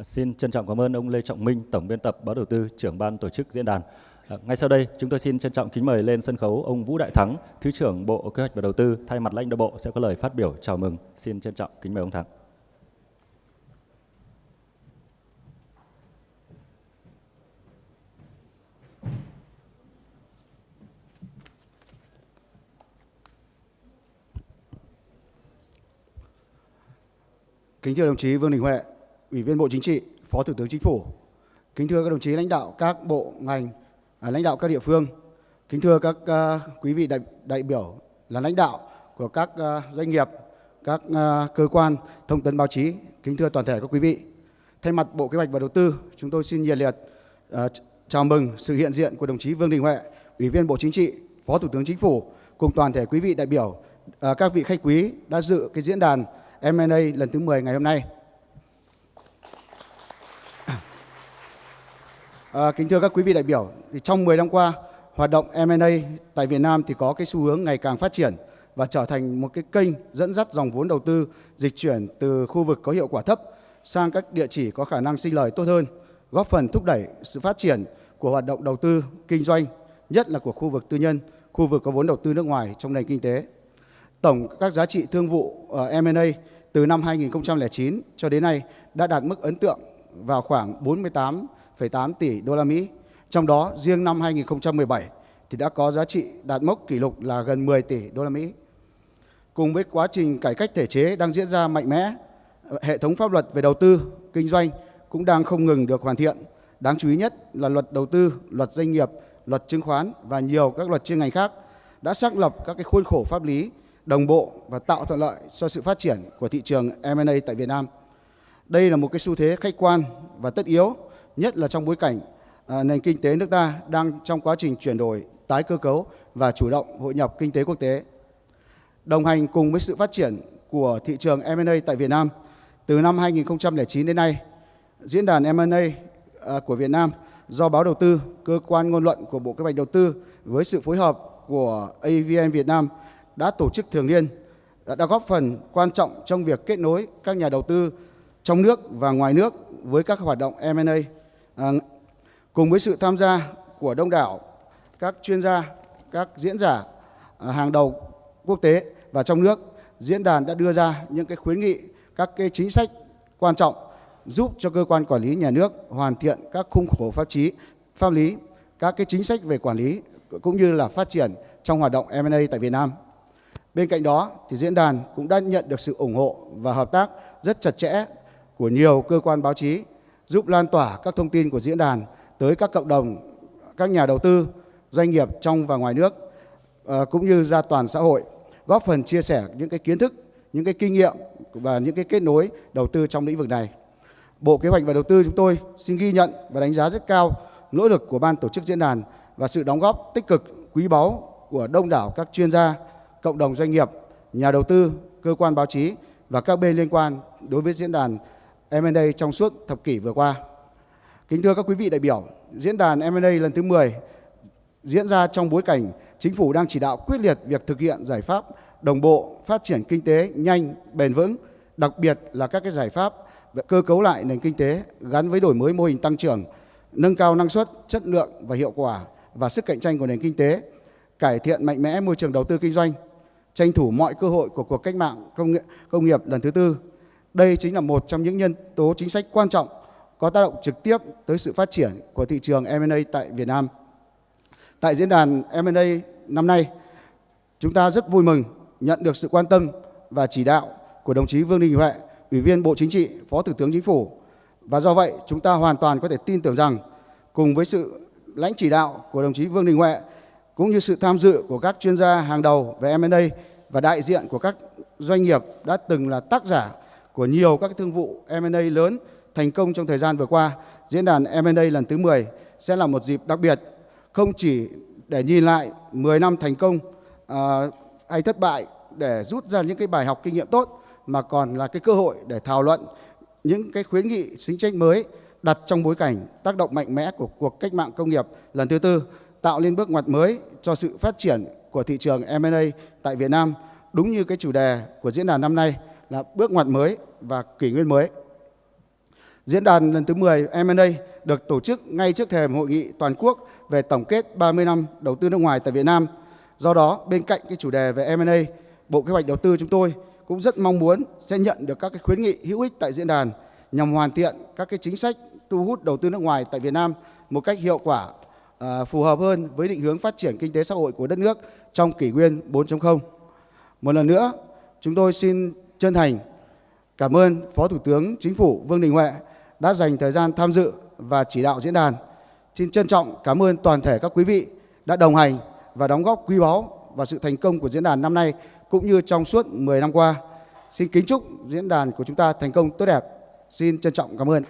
Xin trân trọng cảm ơn ông Lê Trọng Minh, Tổng biên tập báo Đầu tư, trưởng ban tổ chức diễn đàn. Ngay sau đây, chúng tôi xin trân trọng kính mời lên sân khấu ông Vũ Đại Thắng, Thứ trưởng Bộ Kế hoạch và Đầu tư, thay mặt lãnh đạo Bộ sẽ có lời phát biểu chào mừng. Xin trân trọng kính mời ông Thắng. Kính thưa đồng chí Vương Đình Huệ, Ủy viên Bộ Chính trị, Phó Thủ tướng Chính phủ. Kính thưa các đồng chí lãnh đạo các bộ ngành, lãnh đạo các địa phương. Kính thưa các quý vị đại biểu là lãnh đạo của các doanh nghiệp, các cơ quan thông tấn báo chí. Kính thưa toàn thể các quý vị. Thay mặt Bộ Kế hoạch và Đầu tư, chúng tôi xin nhiệt liệt chào mừng sự hiện diện của đồng chí Vương Đình Huệ, Ủy viên Bộ Chính trị, Phó Thủ tướng Chính phủ cùng toàn thể quý vị đại biểu, các vị khách quý đã dự cái diễn đàn M&A lần thứ 10 ngày hôm nay. Kính thưa các quý vị đại biểu, thì trong 10 năm qua, hoạt động M&A tại Việt Nam thì có cái xu hướng ngày càng phát triển và trở thành một cái kênh dẫn dắt dòng vốn đầu tư dịch chuyển từ khu vực có hiệu quả thấp sang các địa chỉ có khả năng sinh lời tốt hơn, góp phần thúc đẩy sự phát triển của hoạt động đầu tư kinh doanh, nhất là của khu vực tư nhân, khu vực có vốn đầu tư nước ngoài trong nền kinh tế. Tổng các giá trị thương vụ M&A từ năm 2009 cho đến nay đã đạt mức ấn tượng vào khoảng 48,8 tỷ đô la Mỹ. Trong đó riêng năm 2017 thì đã có giá trị đạt mốc kỷ lục là gần 10 tỷ đô la Mỹ. Cùng với quá trình cải cách thể chế đang diễn ra mạnh mẽ, hệ thống pháp luật về đầu tư, kinh doanh cũng đang không ngừng được hoàn thiện. Đáng chú ý nhất là luật đầu tư, luật doanh nghiệp, luật chứng khoán và nhiều các luật chuyên ngành khác đã xác lập các cái khuôn khổ pháp lý đồng bộ và tạo thuận lợi cho sự phát triển của thị trường M&A tại Việt Nam. Đây là một cái xu thế khách quan và tất yếu, nhất là trong bối cảnh nền kinh tế nước ta đang trong quá trình chuyển đổi, tái cơ cấu và chủ động hội nhập kinh tế quốc tế. Đồng hành cùng với sự phát triển của thị trường M&A tại Việt Nam, từ năm 2009 đến nay, Diễn đàn M&A của Việt Nam do Báo Đầu tư, cơ quan ngôn luận của Bộ Kế hoạch Đầu tư với sự phối hợp của AVN Việt Nam đã tổ chức thường niên, đã góp phần quan trọng trong việc kết nối các nhà đầu tư trong nước và ngoài nước với các hoạt động M&A. Cùng với sự tham gia của đông đảo các chuyên gia, các diễn giả hàng đầu quốc tế và trong nước, diễn đàn đã đưa ra những cái khuyến nghị, các cái chính sách quan trọng giúp cho cơ quan quản lý nhà nước hoàn thiện các khung khổ pháp lý, các cái chính sách về quản lý cũng như là phát triển trong hoạt động M&A tại Việt Nam. Bên cạnh đó thì diễn đàn cũng đã nhận được sự ủng hộ và hợp tác rất chặt chẽ của nhiều cơ quan báo chí, giúp lan tỏa các thông tin của diễn đàn tới các cộng đồng, các nhà đầu tư, doanh nghiệp trong và ngoài nước, cũng như ra toàn xã hội, góp phần chia sẻ những cái kiến thức, những cái kinh nghiệm và những cái kết nối đầu tư trong lĩnh vực này. Bộ Kế hoạch và Đầu tư chúng tôi xin ghi nhận và đánh giá rất cao nỗ lực của ban tổ chức diễn đàn và sự đóng góp tích cực, quý báu của đông đảo các chuyên gia, cộng đồng doanh nghiệp, nhà đầu tư, cơ quan báo chí và các bên liên quan đối với diễn đàn M&A trong suốt thập kỷ vừa qua. Kính thưa các quý vị đại biểu, diễn đàn M&A lần thứ 10 diễn ra trong bối cảnh Chính phủ đang chỉ đạo quyết liệt việc thực hiện giải pháp đồng bộ phát triển kinh tế nhanh, bền vững, đặc biệt là các cái giải pháp về cơ cấu lại nền kinh tế gắn với đổi mới mô hình tăng trưởng, nâng cao năng suất, chất lượng và hiệu quả và sức cạnh tranh của nền kinh tế, cải thiện mạnh mẽ môi trường đầu tư kinh doanh, tranh thủ mọi cơ hội của cuộc cách mạng công nghiệp lần thứ tư. Đây chính là một trong những nhân tố chính sách quan trọng có tác động trực tiếp tới sự phát triển của thị trường M&A tại Việt Nam. Tại diễn đàn M&A năm nay, chúng ta rất vui mừng nhận được sự quan tâm và chỉ đạo của đồng chí Vương Đình Huệ, Ủy viên Bộ Chính trị, Phó Thủ tướng Chính phủ. Và do vậy, chúng ta hoàn toàn có thể tin tưởng rằng cùng với sự lãnh chỉ đạo của đồng chí Vương Đình Huệ cũng như sự tham dự của các chuyên gia hàng đầu về M&A và đại diện của các doanh nghiệp đã từng là tác giả của nhiều các thương vụ M&A lớn thành công trong thời gian vừa qua, diễn đàn M&A lần thứ 10 sẽ là một dịp đặc biệt, không chỉ để nhìn lại 10 năm thành công hay thất bại để rút ra những cái bài học kinh nghiệm tốt, mà còn là cái cơ hội để thảo luận những cái khuyến nghị chính sách mới đặt trong bối cảnh tác động mạnh mẽ của cuộc cách mạng công nghiệp lần thứ tư, tạo nên bước ngoặt mới cho sự phát triển của thị trường M&A tại Việt Nam, đúng như cái chủ đề của diễn đàn năm nay là bước ngoặt mới và kỷ nguyên mới. Diễn đàn lần thứ 10 M&A được tổ chức ngay trước thềm hội nghị toàn quốc về tổng kết 30 năm đầu tư nước ngoài tại Việt Nam. Do đó, bên cạnh cái chủ đề về M&A, Bộ Kế hoạch Đầu tư chúng tôi cũng rất mong muốn sẽ nhận được các cái khuyến nghị hữu ích tại diễn đàn nhằm hoàn thiện các cái chính sách thu hút đầu tư nước ngoài tại Việt Nam một cách hiệu quả, phù hợp hơn với định hướng phát triển kinh tế xã hội của đất nước trong kỷ nguyên 4.0. Một lần nữa, chúng tôi xin chân thành cảm ơn Phó Thủ tướng Chính phủ Vương Đình Huệ đã dành thời gian tham dự và chỉ đạo diễn đàn. Xin trân trọng cảm ơn toàn thể các quý vị đã đồng hành và đóng góp quý báu vào sự thành công của diễn đàn năm nay cũng như trong suốt 10 năm qua. Xin kính chúc diễn đàn của chúng ta thành công tốt đẹp. Xin trân trọng cảm ơn.